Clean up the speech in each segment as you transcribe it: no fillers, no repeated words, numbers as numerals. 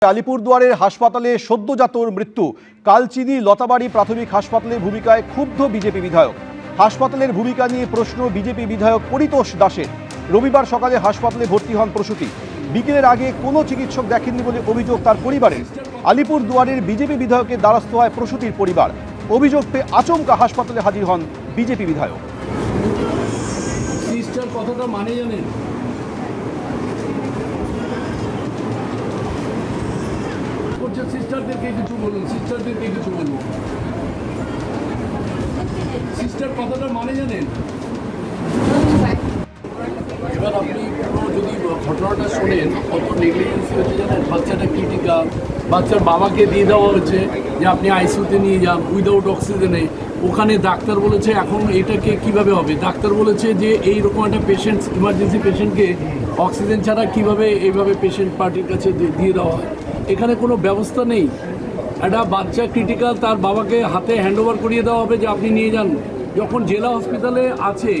আলিপুরদুয়ারের হাসপাতালে সদ্যজাতর মৃত্যু। কালচিনি লতাবাড়ি প্রাথমিক হাসপাতালের ভূমিকায় ক্ষুব্ধ বিজেপি বিধায়ক। হাসপাতালের ভূমিকা নিয়ে প্রশ্ন বিজেপি বিধায়ক পরিতোষ দাসের। রবিবার সকালে হাসপাতালে ভর্তি হন প্রসূতি। বিকেলের আগে কোনো চিকিৎসক দেখেননি বলে অভিযোগ তার পরিবারের। আলিপুরদুয়ারের বিজেপি বিধায়কের দ্বারস্থ হয় প্রসূতির পরিবার। অভিযোগ পেয়ে আচমকা হাসপাতালে হাজির হন বিজেপি বিধায়ক। সিস্টার কতটা মানে জানেন? সিস্টারদেরকে কিছু বলুন, সিস্টারদেরকে কিছু বলুন। সিস্টার কতটা মানে জানেন? এবার আপনি পুরো যদি ঘটনাটা শোনেন, কত নেগলিজেন্সি হচ্ছে জানেন। বাচ্চাটা ক্রিটিক্যাল, বাচ্চার বাবাকে দিয়ে দেওয়া হয়েছে যে আপনি আইসিইউতে নিয়ে যান উইদাউট অক্সিজেনে। ওখানে ডাক্তার বলেছে এখন এটাকে কিভাবে হবে। ডাক্তার বলেছে যে এইরকম একটা পেশেন্ট, ইমার্জেন্সি পেশেন্টকে অক্সিজেন ছাড়া কিভাবে এইভাবে পেশেন্ট পার্টির কাছে দিয়ে দেওয়া হয়। এখানে কোনো ব্যবস্থা নেই। একটা বাচ্চা ক্রিটিক্যাল, তার বাবাকে হাতে হ্যান্ডওভার করিয়ে দেওয়া হবে যে আপনি নিয়ে যান। যখন জেলা হসপিটালে আছে,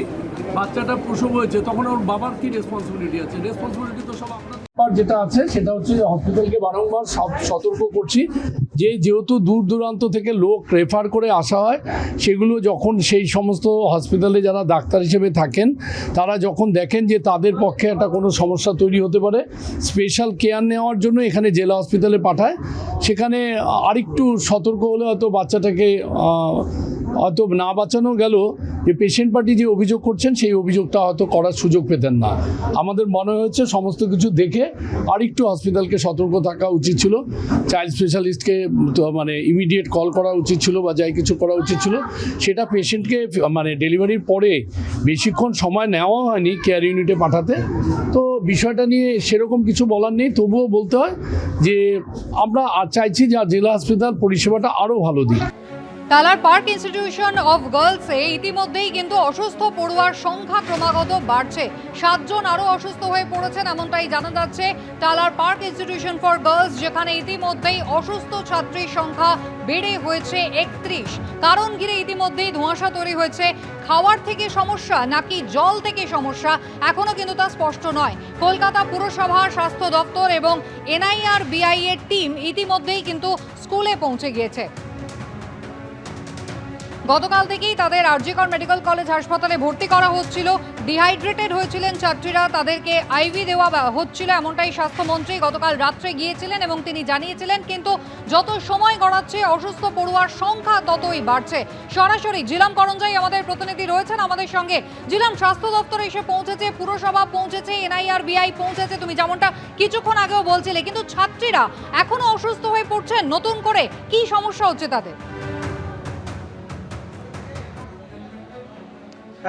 বাচ্চাটা প্রসব হয়েছে, তখন ওর বাবার কি রেসপন্সিবিলিটি আছে? রেসপন্সিবিলিটি তো সব আপনার। যেটা আছে সেটা হচ্ছে হসপিটালকে বারংবার সতর্ক করছি যে যেহেতু দূর দূরান্ত থেকে লোক রেফার করে আসা হয়, সেগুলো যখন সেই সমস্ত হসপিটালে যারা ডাক্তার হিসেবে থাকেন তারা যখন দেখেন যে তাদের পক্ষে একটা কোনো সমস্যা তৈরি হতে পারে, স্পেশাল কেয়ার নেওয়ার জন্য এখানে জেলা হসপিটালে পাঠায়। সেখানে আরেকটু সতর্ক হলে হয়তো বাচ্চাটাকে হয়তো না বাঁচানো গেল, যে পেশেন্ট পার্টি যে অভিযোগ করছেন সেই অভিযোগটা হয়তো করার সুযোগ পেতেন না। আমাদের মনে হয়েছে সমস্ত কিছু দেখে আরেকটু হসপিটালকে সতর্ক থাকা উচিত ছিল। চাইল্ড স্পেশালিস্টকে মানে ইমিডিয়েট কল করা উচিত ছিল বা যাই কিছু করা উচিত ছিল। সেটা পেশেন্টকে মানে ডেলিভারির পরে বেশিক্ষণ সময় নেওয়া হয়নি কেয়ার ইউনিটে পাঠাতে। তো বিষয়টা নিয়ে সেরকম কিছু বলার নেই, তবুও বলতে হয় যে আমরা চাইছি যে জেলা হাসপাতাল পরিষেবাটা আরও ভালো দিই। তালার পার্ক ইনস্টিটিউশন অফ গার্লসে ইতিমধ্যেই কিন্তু অসুস্থ পড়ুয়ার সংখ্যা ক্রমাগত বাড়ছে। 7 জন আরও অসুস্থ হয়ে পড়েছেন এমনটাই জানা যাচ্ছে। তালার পার্ক ইনস্টিটিউশন ফর গার্লস, যেখানে ইতিমধ্যেই অসুস্থ ছাত্রীর সংখ্যা বেড়ে হয়েছে 31। কারণ ঘিরে ইতিমধ্যেই ধোঁয়াশা তৈরি হয়েছে। খাওয়ার থেকে সমস্যা নাকি জল থেকে সমস্যা এখনও কিন্তু তা স্পষ্ট নয়। কলকাতা পুরসভা, স্বাস্থ্য দপ্তর এবং NIRBI এর টিম ইতিমধ্যেই কিন্তু স্কুলে পৌঁছে গিয়েছে। গতকাল থেকেই তাদের আরজিকর মেডিকেল কলেজ হাসপাতালে ভর্তি করা হচ্ছিল। ডিহাইড্রেটেড হয়েছিলেন ছাত্রীরা, তাদেরকে আইভি দেওয়া হচ্ছিল, এমনটাই স্বাস্থ্যমন্ত্রী গতকাল রাত্রে গিয়েছিলেন এবং তিনি জানিয়েছিলেন। কিন্তু যত সময় গড়াচ্ছে অসুস্থ পড়ুয়ার সংখ্যা ততই বাড়ছে। সরাসরি জিলাম করঞ্জাই আমাদের প্রতিনিধি রয়েছেন আমাদের সঙ্গে। জিলাম, স্বাস্থ্য দপ্তর এসে পৌঁছেছে, পুরসভা পৌঁছেছে, NIRBI পৌঁছেছে, তুমি যেমনটা কিছুক্ষণ আগেও বলছিলে, কিন্তু ছাত্রীরা এখনো অসুস্থ হয়ে পড়ছেন। নতুন করে কি সমস্যা হচ্ছে তাদের?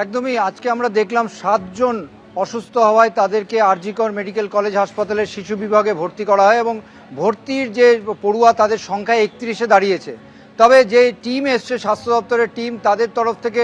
একদমই, আজকে আমরা দেখলাম 7 জন অসুস্থ হওয়ায় তাদেরকে আরজিকর মেডিকেল কলেজ হাসপাতালের শিশু বিভাগে ভর্তি করা হয় এবং ভর্তির যে পড়ুয়া তাদের সংখ্যা 31-এ দাঁড়িয়েছে। তবে যে টিম এসছে স্বাস্থ্য দপ্তরের টিম, তাদের তরফ থেকে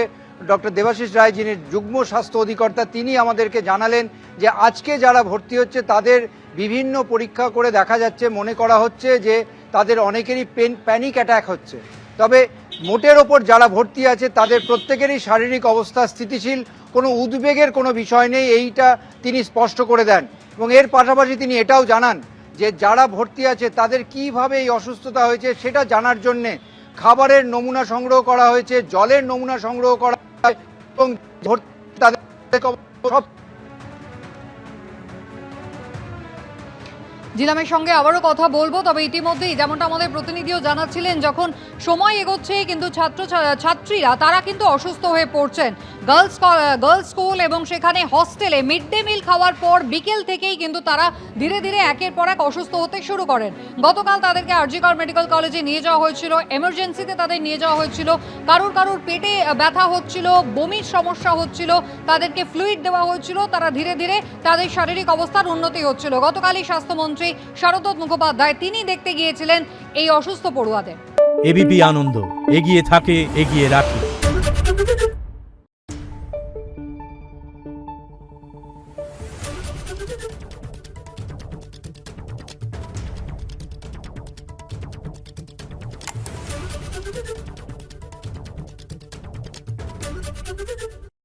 ডক্টর দেবাশিস রায়, যিনি যুগ্ম স্বাস্থ্য অধিকর্তা, তিনি আমাদেরকে জানালেন যে আজকে যারা ভর্তি হচ্ছে তাদের বিভিন্ন পরীক্ষা করে দেখা যাচ্ছে, মনে করা হচ্ছে যে তাদের অনেকেরই প্যানিক অ্যাটাক হচ্ছে। তবে মোটের ওপর যারা ভর্তি আছে তাদের প্রত্যেকেরই শারীরিক অবস্থা স্থিতিশীল, কোনো উদ্বেগের কোনো বিষয় নেই, এইটা তিনি স্পষ্ট করে দেন। এবং এর পাশাপাশি তিনি এটাও জানান যে যারা ভর্তি আছে তাদের কিভাবে এই অসুস্থতা হয়েছে সেটা জানার জন্যে খাবারের নমুনা সংগ্রহ করা হয়েছে, জলের নমুনা সংগ্রহ করা হয় এবং তাদের সব। জিলামের সঙ্গে আবারও কথা বলবো, তবে ইতিমধ্যেই যেমনটা আমাদের প্রতিনিধিও জানাচ্ছিলেন, যখন সময় এগোচ্ছে কিন্তু ছাত্রীরা তারা কিন্তু অসুস্থ হয়ে পড়ছেন। গার্লস স্কুল এবং সেখানে হস্টেলে মিড ডে মিল খাওয়ার পর বিকেল থেকেই কিন্তু তারা ধীরে ধীরে একের পর এক অসুস্থ হতে শুরু করেন। গতকাল তাদেরকে আরজিকর মেডিকেল কলেজে নিয়ে যাওয়া হয়েছিল, এমার্জেন্সিতে তাদের নিয়ে যাওয়া হয়েছিল। কারুর পেটে ব্যথা হচ্ছিল, বমির সমস্যা হচ্ছিল, তাদেরকে ফ্লুইড দেওয়া হয়েছিল। তারা ধীরে ধীরে তাদের শারীরিক অবস্থার উন্নতি হচ্ছিল। গতকালই স্বাস্থ্যমন্ত্রী শারদত্ত মুখোপাধ্যায় তিনি দেখতে গিয়েছিলেন এই অসুস্থ পড়ুয়াদের। এবিপি আনন্দ, এগিয়ে থাকে, এগিয়ে রাখে।